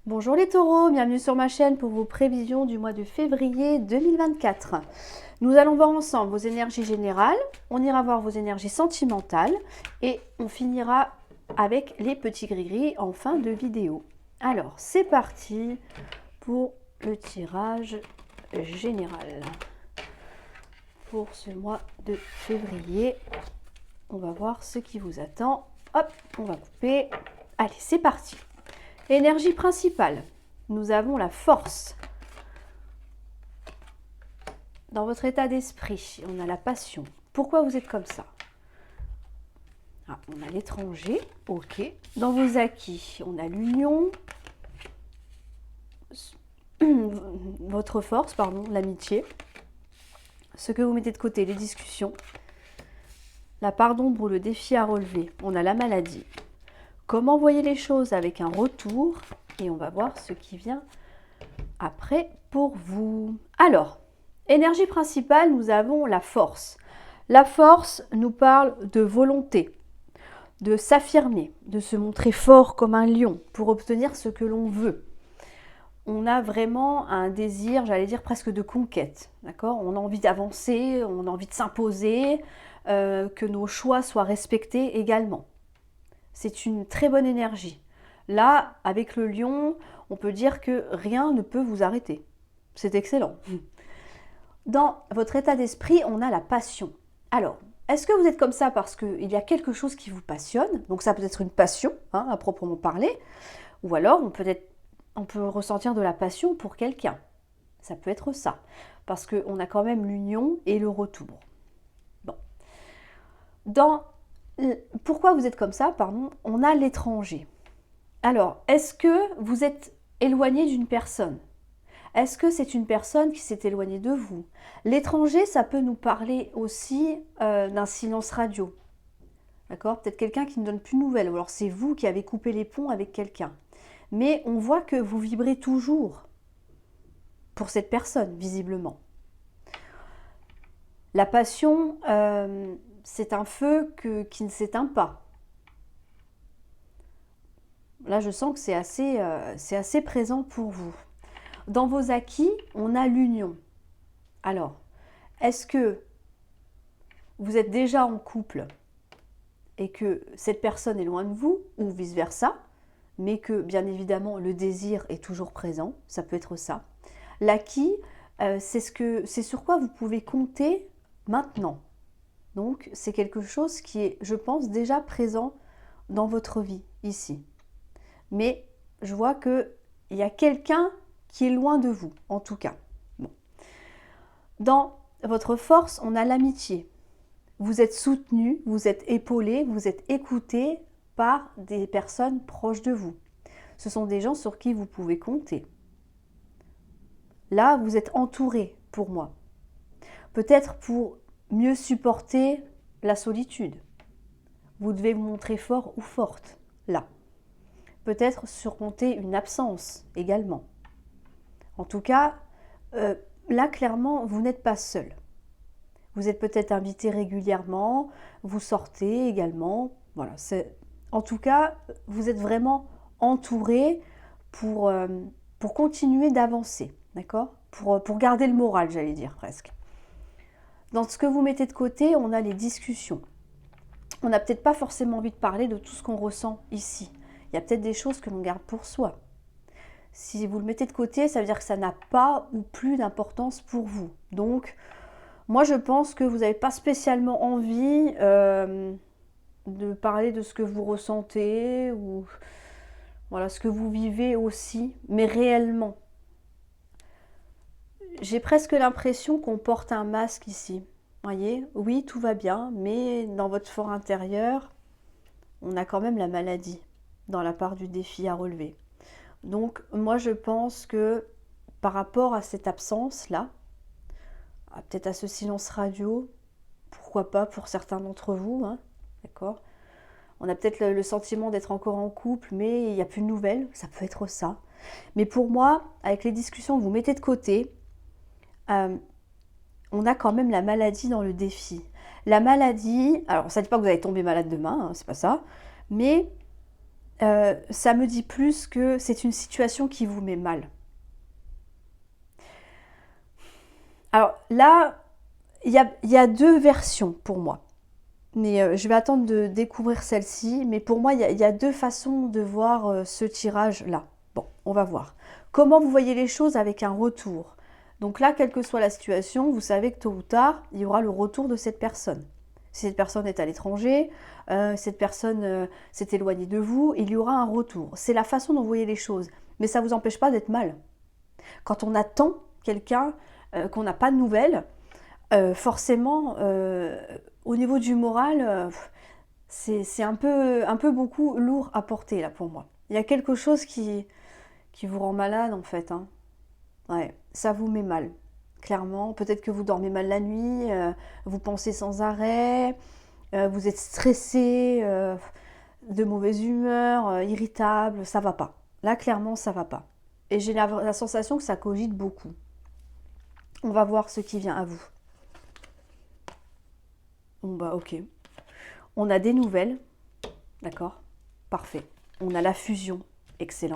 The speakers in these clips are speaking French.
Bonjour les taureaux, bienvenue sur ma chaîne pour vos prévisions du mois de février 2024. Nous allons voir ensemble vos énergies générales, on ira voir vos énergies sentimentales et on finira avec les petits gris-gris en fin de vidéo. Alors, c'est parti pour le tirage général. Pour ce mois de février, on va voir ce qui vous attend. Hop, on va couper. Allez, c'est parti. Énergie principale, nous avons la force. Dans votre état d'esprit, on a la passion. Pourquoi vous êtes comme ça? On a l'étranger, ok. Dans vos acquis, on a l'union, votre force, pardon, l'amitié. Ce que vous mettez de côté, les discussions. La part d'ombre ou le défi à relever, on a la maladie. Comment voyez les choses avec un retour et on va voir ce qui vient après pour vous. Alors, énergie principale, nous avons la force. La force nous parle de volonté, de s'affirmer, de se montrer fort comme un lion pour obtenir ce que l'on veut. On a vraiment un désir, j'allais dire presque de conquête, d'accord? On a envie d'avancer, on a envie de s'imposer, que nos choix soient respectés également. C'est une très bonne énergie. Là, avec le lion, on peut dire que rien ne peut vous arrêter. C'est excellent. Dans votre état d'esprit, on a la passion. Alors, est-ce que vous êtes comme ça parce qu'il y a quelque chose qui vous passionne? Donc ça peut être une passion, à proprement parler. Ou alors, on peut ressentir de la passion pour quelqu'un. Ça peut être ça. Parce qu'on a quand même l'union et le retour. Bon. Pourquoi vous êtes comme ça, pardon? On a l'étranger. Alors, est-ce que vous êtes éloigné d'une personne? Est-ce que c'est une personne qui s'est éloignée de vous? L'étranger, ça peut nous parler aussi d'un silence radio. D'accord? Peut-être quelqu'un qui ne donne plus de nouvelles. Ou alors c'est vous qui avez coupé les ponts avec quelqu'un. Mais on voit que vous vibrez toujours pour cette personne, visiblement. La passion, c'est un feu qui ne s'éteint pas. Là, je sens que c'est assez présent pour vous. Dans vos acquis, on a l'union. Alors, est-ce que vous êtes déjà en couple et que cette personne est loin de vous, ou vice-versa, mais que, bien évidemment, le désir est toujours présent, ça peut être ça. L'acquis, c'est sur quoi vous pouvez compter maintenant. Donc, c'est quelque chose qui est, je pense, déjà présent dans votre vie, ici. Mais je vois qu'il y a quelqu'un qui est loin de vous, en tout cas. Bon. Dans votre force, on a l'amitié. Vous êtes soutenu, vous êtes épaulé, vous êtes écouté par des personnes proches de vous. Ce sont des gens sur qui vous pouvez compter. Là, vous êtes entouré, pour moi. Peut-être pour mieux supporter la solitude. Vous devez vous montrer fort ou forte, là. Peut-être surmonter une absence également. En tout cas, là, clairement, vous n'êtes pas seul. Vous êtes peut-être invité régulièrement, vous sortez également. Voilà, en tout cas, vous êtes vraiment entouré pour continuer d'avancer, d'accord? Pour garder le moral, j'allais dire presque. Dans ce que vous mettez de côté, on a les discussions. On n'a peut-être pas forcément envie de parler de tout ce qu'on ressent ici. Il y a peut-être des choses que l'on garde pour soi. Si vous le mettez de côté, ça veut dire que ça n'a pas ou plus d'importance pour vous. Donc, moi, je pense que vous n'avez pas spécialement envie de parler de ce que vous ressentez ou voilà, ce que vous vivez aussi, mais réellement. J'ai presque l'impression qu'on porte un masque ici. Voyez, oui, tout va bien, mais dans votre fort intérieur, on a quand même la maladie dans la part du défi à relever. Donc, moi, je pense que par rapport à cette absence-là, peut-être à ce silence radio, pourquoi pas pour certains d'entre vous, d'accord? On a peut-être le sentiment d'être encore en couple, mais il n'y a plus de nouvelles, ça peut être ça. Mais pour moi, avec les discussions que vous mettez de côté, on a quand même la maladie dans le défi. La maladie, alors ça ne dit pas que vous allez tomber malade demain, c'est pas ça, mais ça me dit plus que c'est une situation qui vous met mal. Alors là, il y a deux versions pour moi. Mais je vais attendre de découvrir celle-ci. Mais pour moi, il y a deux façons de voir ce tirage-là. Bon, on va voir. Comment vous voyez les choses avec un retour? Donc là, quelle que soit la situation, vous savez que tôt ou tard, il y aura le retour de cette personne. Si cette personne est à l'étranger, cette personne s'est éloignée de vous, il y aura un retour. C'est la façon dont vous voyez les choses. Mais ça ne vous empêche pas d'être mal. Quand on attend quelqu'un, qu'on n'a pas de nouvelles, forcément, au niveau du moral, c'est un peu beaucoup lourd à porter là pour moi. Il y a quelque chose qui vous rend malade en fait. Hein. Ouais, ça vous met mal, clairement. Peut-être que vous dormez mal la nuit, vous pensez sans arrêt, vous êtes stressé, de mauvaise humeur, irritable, ça va pas. Là, clairement, ça va pas. Et j'ai la sensation que ça cogite beaucoup. On va voir ce qui vient à vous. Bon bah ok. On a des nouvelles, d'accord? Parfait. On a la fusion, excellent.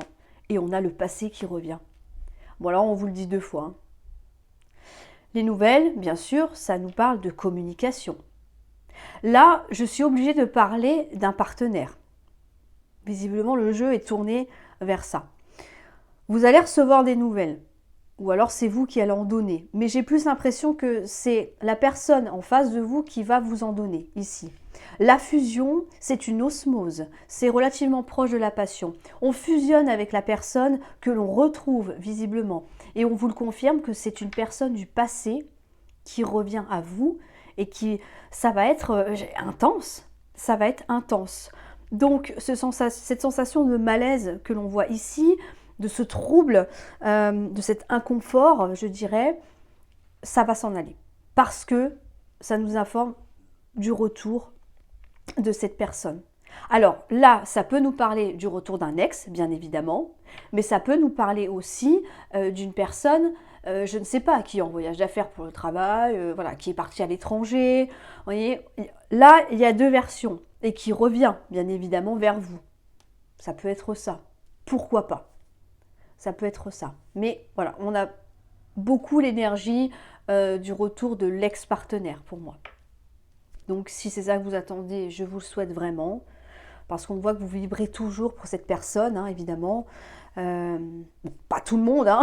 Et on a le passé qui revient. Bon alors on vous le dit deux fois. Hein. Les nouvelles, bien sûr, ça nous parle de communication. Là, je suis obligée de parler d'un partenaire. Visiblement, le jeu est tourné vers ça. Vous allez recevoir des nouvelles. Ou alors c'est vous qui allez en donner. Mais j'ai plus l'impression que c'est la personne en face de vous qui va vous en donner, ici. La fusion, c'est une osmose. C'est relativement proche de la passion. On fusionne avec la personne que l'on retrouve visiblement. Et on vous le confirme que c'est une personne du passé qui revient à vous et qui, ça va être intense. Ça va être intense. Donc, cette sensation de malaise que l'on voit ici, de ce trouble, de cet inconfort, je dirais, ça va s'en aller. Parce que ça nous informe du retour de cette personne. Alors là, ça peut nous parler du retour d'un ex, bien évidemment, mais ça peut nous parler aussi d'une personne, je ne sais pas, qui est en voyage d'affaires pour le travail, voilà, qui est partie à l'étranger. Vous voyez, là, il y a deux versions et qui revient, bien évidemment, vers vous. Ça peut être ça. Pourquoi pas? Ça peut être ça. Mais voilà, on a beaucoup l'énergie du retour de l'ex-partenaire pour moi. Donc si c'est ça que vous attendez, je vous le souhaite vraiment. Parce qu'on voit que vous vibrez toujours pour cette personne, hein, évidemment. Pas tout le monde, hein.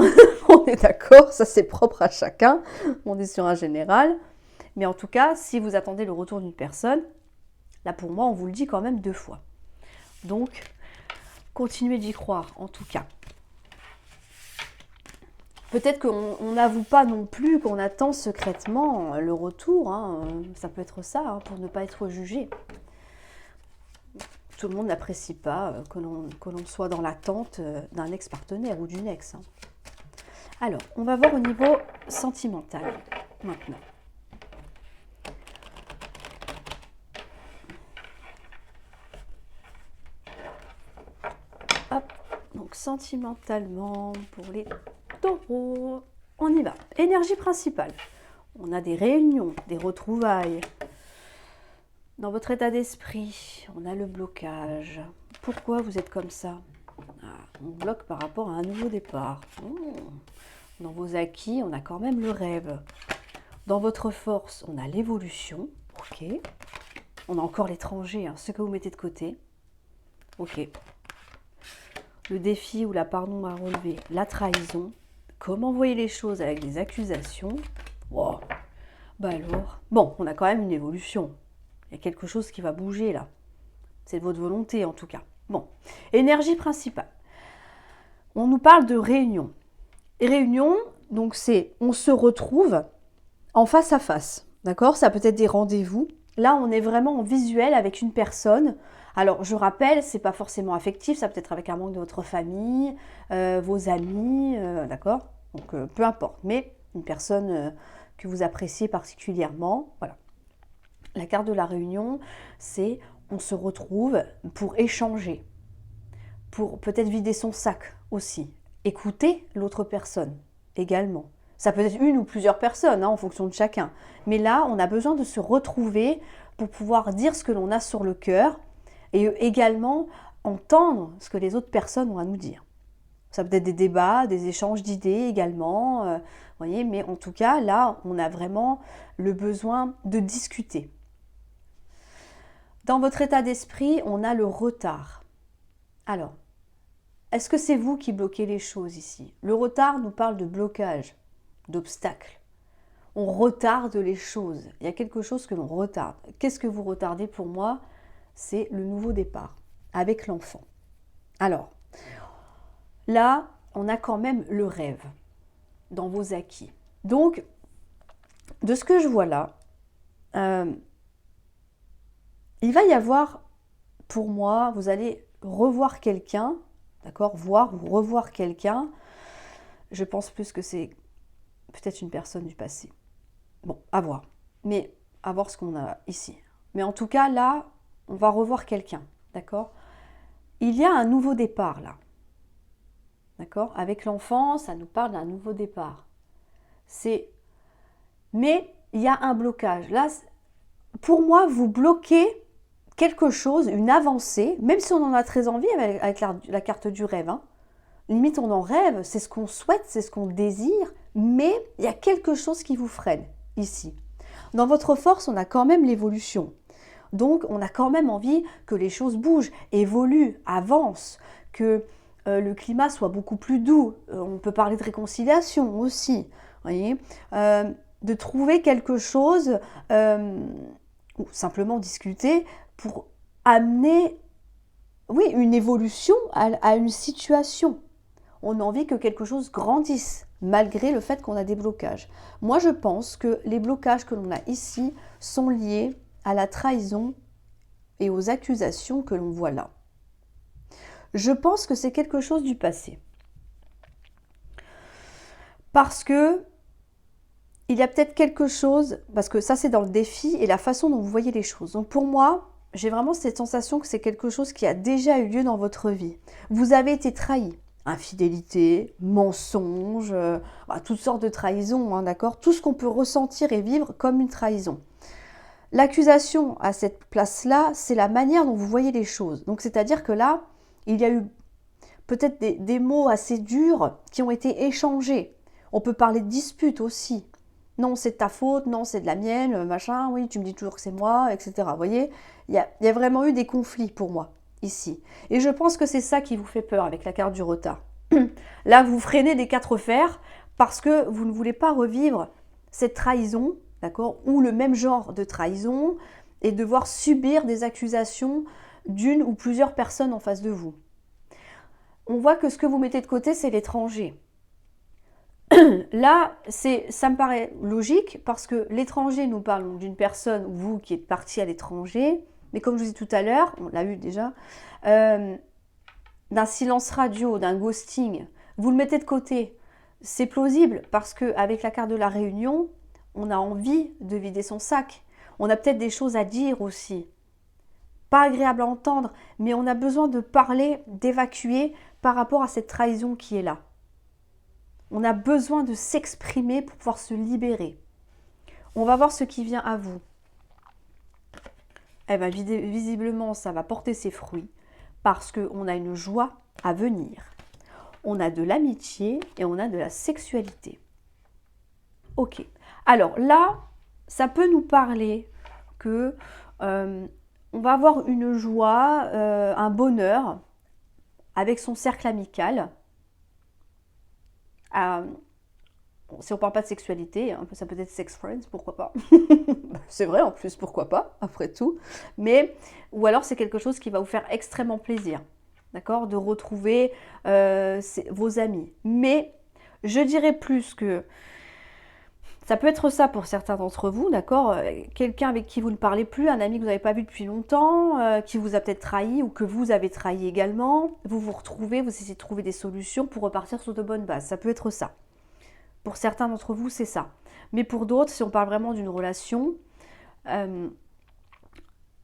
On est d'accord, ça c'est propre à chacun. On est sur un général. Mais en tout cas, si vous attendez le retour d'une personne, là pour moi, on vous le dit quand même deux fois. Donc, continuez d'y croire, en tout cas. Peut-être qu'on n'avoue pas non plus qu'on attend secrètement le retour. Hein. Ça peut être ça, hein, pour ne pas être jugé. Tout le monde n'apprécie pas que l'on soit dans l'attente d'un ex-partenaire ou d'une ex. Hein. Alors, on va voir au niveau sentimental maintenant. Hop, donc sentimentalement pour les taureaux, on y va. Énergie principale. On a des réunions, des retrouvailles. Dans votre état d'esprit, on a le blocage. Pourquoi vous êtes comme ça? On bloque par rapport à un nouveau départ. Dans vos acquis, on a quand même le rêve. Dans votre force, on a l'évolution. Ok. On a encore l'étranger, hein, ce que vous mettez de côté. Ok. Le défi ou la pardon à relever, la trahison. Comment vous voyez les choses avec des accusations? Wow. Bah alors. Bon, on a quand même une évolution. Il y a quelque chose qui va bouger là. C'est de votre volonté en tout cas. Bon, énergie principale. On nous parle de réunion. Réunion, donc c'est on se retrouve en face à face. D'accord? Ça peut être des rendez-vous. Là, on est vraiment en visuel avec une personne. Alors, je rappelle, c'est pas forcément affectif, ça peut être avec un membre de votre famille, vos amis, d'accord? Donc, peu importe. Mais une personne que vous appréciez particulièrement, voilà. La carte de la réunion, c'est on se retrouve pour échanger, pour peut-être vider son sac aussi, écouter l'autre personne également. Ça peut être une ou plusieurs personnes, hein, en fonction de chacun. Mais là, on a besoin de se retrouver pour pouvoir dire ce que l'on a sur le cœur et également entendre ce que les autres personnes ont à nous dire. Ça peut être des débats, des échanges d'idées également, voyez, mais en tout cas, là, on a vraiment le besoin de discuter. Dans votre état d'esprit, on a le retard. Alors, est-ce que c'est vous qui bloquez les choses ici? Le retard nous parle de blocage, d'obstacle. On retarde les choses. Il y a quelque chose que l'on retarde. Qu'est-ce que vous retardez pour moi? C'est le nouveau départ avec l'enfant. Alors, là, on a quand même le rêve dans vos acquis. Donc, de ce que je vois là, il va y avoir, pour moi, vous allez revoir quelqu'un, d'accord, voir ou revoir quelqu'un. Je pense plus que c'est peut-être une personne du passé. Bon, à voir. Mais à voir ce qu'on a ici. Mais en tout cas, là, on va revoir quelqu'un, d'accord? Il y a un nouveau départ, là. D'accord? Avec l'enfant, ça nous parle d'un nouveau départ. Mais il y a un blocage. Là, pour moi, vous bloquez quelque chose, une avancée, même si on en a très envie avec la carte du rêve. Hein. Limite, on en rêve, c'est ce qu'on souhaite, c'est ce qu'on désire, mais il y a quelque chose qui vous freine ici. Dans votre force, on a quand même l'évolution. Donc, on a quand même envie que les choses bougent, évoluent, avancent, que le climat soit beaucoup plus doux. On peut parler de réconciliation aussi, voyez, de trouver quelque chose, ou simplement discuter pour amener, oui, une évolution à une situation. On a envie que quelque chose grandisse, malgré le fait qu'on a des blocages. Moi, je pense que les blocages que l'on a ici sont liés à la trahison et aux accusations que l'on voit là. Je pense que c'est quelque chose du passé. Parce que il y a peut-être quelque chose, parce que ça c'est dans le défi et la façon dont vous voyez les choses. Donc pour moi, j'ai vraiment cette sensation que c'est quelque chose qui a déjà eu lieu dans votre vie. Vous avez été trahi. Infidélité, mensonge, toutes sortes de trahisons, hein, d'accord? Tout ce qu'on peut ressentir et vivre comme une trahison. L'accusation à cette place-là, c'est la manière dont vous voyez les choses. Donc c'est-à-dire que là, il y a eu peut-être des mots assez durs qui ont été échangés. On peut parler de dispute aussi. Non, c'est de ta faute, non, c'est de la mienne, machin, oui, tu me dis toujours que c'est moi, etc. Vous voyez, il y a vraiment eu des conflits pour moi, ici. Et je pense que c'est ça qui vous fait peur avec la carte du retard. Là, vous freinez des quatre fers parce que vous ne voulez pas revivre cette trahison, d'accord, ou le même genre de trahison, et devoir subir des accusations d'une ou plusieurs personnes en face de vous. On voit que ce que vous mettez de côté, c'est l'étranger. Là, ça me paraît logique parce que l'étranger, nous parlons d'une personne, vous qui êtes parti à l'étranger, mais comme je vous dis tout à l'heure, on l'a eu déjà, d'un silence radio, d'un ghosting, vous le mettez de côté. C'est plausible parce qu'avec la carte de la réunion, on a envie de vider son sac. On a peut-être des choses à dire aussi. Pas agréable à entendre, mais on a besoin de parler, d'évacuer par rapport à cette trahison qui est là. On a besoin de s'exprimer pour pouvoir se libérer. On va voir ce qui vient à vous. Eh bien, visiblement, ça va porter ses fruits parce qu'on a une joie à venir. On a de l'amitié et on a de la sexualité. Ok. Alors là, ça peut nous parler que on va avoir une joie, un bonheur avec son cercle amical. Si on ne parle pas de sexualité, hein, ça peut être sex friends, pourquoi pas. C'est vrai en plus, pourquoi pas, après tout. Mais, ou alors c'est quelque chose qui va vous faire extrêmement plaisir, d'accord, de retrouver vos amis. Mais je dirais plus que ça peut être ça pour certains d'entre vous, d'accord, quelqu'un avec qui vous ne parlez plus, un ami que vous n'avez pas vu depuis longtemps, qui vous a peut-être trahi ou que vous avez trahi également. Vous vous retrouvez, vous essayez de trouver des solutions pour repartir sur de bonnes bases. Ça peut être ça. Pour certains d'entre vous, c'est ça. Mais pour d'autres, si on parle vraiment d'une relation,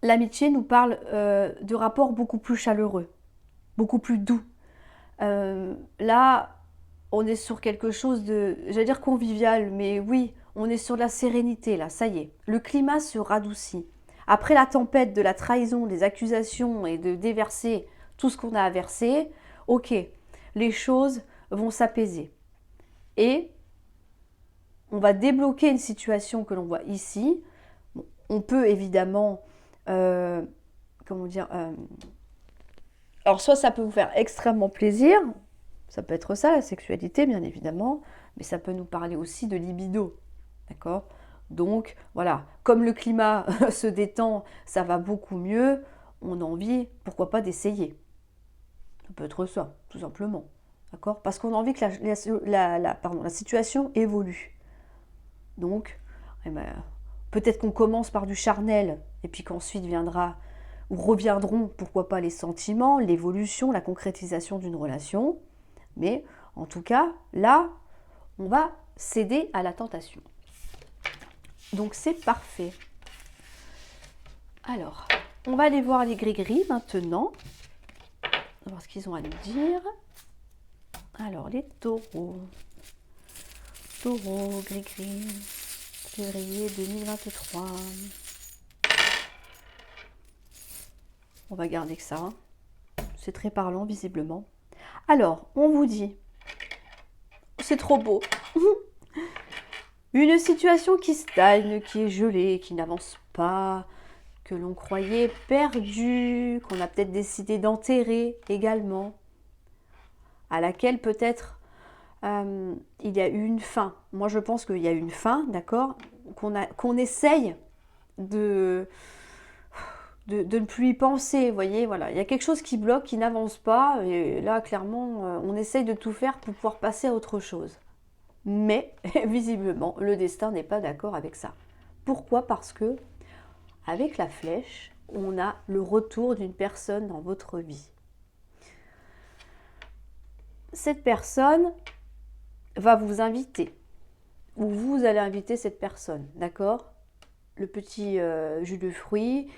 l'amitié nous parle de rapports beaucoup plus chaleureux, beaucoup plus doux. Là, on est sur quelque chose de, j'allais dire convivial, mais oui, on est sur de la sérénité, là, ça y est. Le climat se radoucit. Après la tempête de la trahison, des accusations et de déverser tout ce qu'on a à verser, ok, les choses vont s'apaiser. Et on va débloquer une situation que l'on voit ici. Bon, on peut évidemment, comment dire, alors soit ça peut vous faire extrêmement plaisir, ça peut être ça, la sexualité bien évidemment, mais ça peut nous parler aussi de libido, d'accord? Donc voilà, comme le climat se détend, ça va beaucoup mieux, on a envie, pourquoi pas, d'essayer. Ça peut être ça, tout simplement, d'accord? Parce qu'on a envie que la situation évolue. Donc, eh ben, peut-être qu'on commence par du charnel, et puis qu'ensuite viendra, ou reviendront, pourquoi pas, les sentiments, l'évolution, la concrétisation d'une relation. Mais en tout cas, là, on va céder à la tentation. Donc c'est parfait. Alors, on va aller voir les gris-gris maintenant. On va voir ce qu'ils ont à nous dire. Alors, les taureaux. Taureau, gris-gris, février 2023. On va garder que ça. Hein. C'est très parlant, visiblement. Alors, on vous dit, c'est trop beau. Une situation qui stagne, qui est gelée, qui n'avance pas, que l'on croyait perdue, qu'on a peut-être décidé d'enterrer également, à laquelle peut-être il y a eu une fin. Moi, je pense qu'il y a eu une fin, d'accord, qu'on essaye de ne plus y penser, vous voyez, voilà. Il y a quelque chose qui bloque, qui n'avance pas, et là, clairement, on essaye de tout faire pour pouvoir passer à autre chose. Mais, visiblement, le destin n'est pas d'accord avec ça. Pourquoi? Parce que, avec la flèche, on a le retour d'une personne dans votre vie. Cette personne va vous inviter, ou vous allez inviter cette personne, d'accord? Le petit jus de fruits,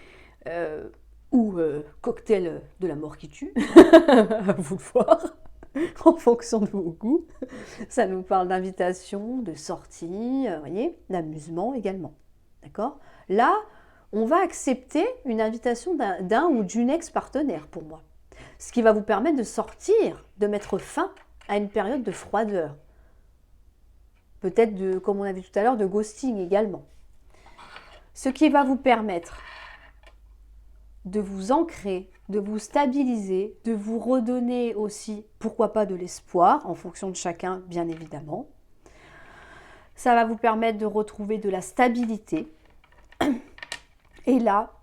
ou cocktail de la mort qui tue, à vous le voir, en fonction de vos goûts. Ça nous parle d'invitation, de sortie, vous voyez, d'amusement également, d'accord? Là, on va accepter une invitation d'un ou d'une ex-partenaire pour moi. Ce qui va vous permettre de sortir, de mettre fin à une période de froideur. Peut-être, comme on a vu tout à l'heure, de ghosting également. Ce qui va vous permettre de vous ancrer, de vous stabiliser, de vous redonner aussi, pourquoi pas, de l'espoir, en fonction de chacun, bien évidemment. Ça va vous permettre de retrouver de la stabilité. Et là,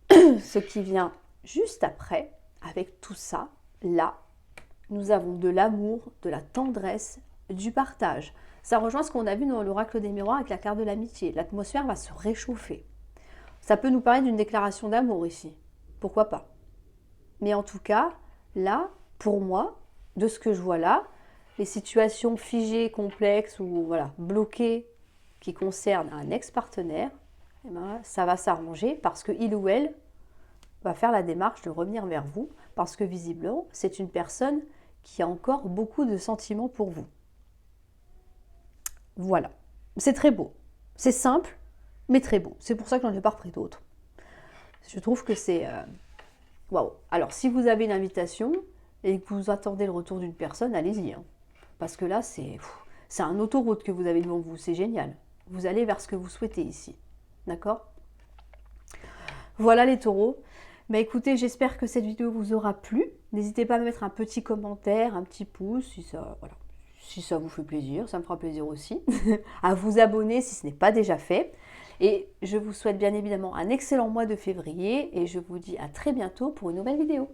ce qui vient juste après, avec tout ça, là, nous avons de l'amour, de la tendresse, du partage. Ça rejoint ce qu'on a vu dans l'oracle des miroirs avec la carte de l'amitié. L'atmosphère va se réchauffer. Ça peut nous parler d'une déclaration d'amour ici. Pourquoi pas? Mais en tout cas, là, pour moi, de ce que je vois là, les situations figées, complexes ou voilà, bloquées qui concernent un ex-partenaire, eh ben, ça va s'arranger parce qu'il ou elle va faire la démarche de revenir vers vous parce que visiblement, c'est une personne qui a encore beaucoup de sentiments pour vous. Voilà, c'est très beau. C'est simple, mais très beau. C'est pour ça que j'en ai pas repris d'autres. Je trouve que c'est... waouh. Alors, si vous avez une invitation et que vous attendez le retour d'une personne, allez-y. Hein. Parce que là, c'est un autoroute que vous avez devant vous. C'est génial. Vous allez vers ce que vous souhaitez ici. D'accord? Voilà les taureaux. Mais écoutez, j'espère que cette vidéo vous aura plu. N'hésitez pas à me mettre un petit commentaire, un petit pouce, si ça, voilà. Si ça vous fait plaisir, ça me fera plaisir aussi. À vous abonner si ce n'est pas déjà fait. Et je vous souhaite bien évidemment un excellent mois de février et je vous dis à très bientôt pour une nouvelle vidéo.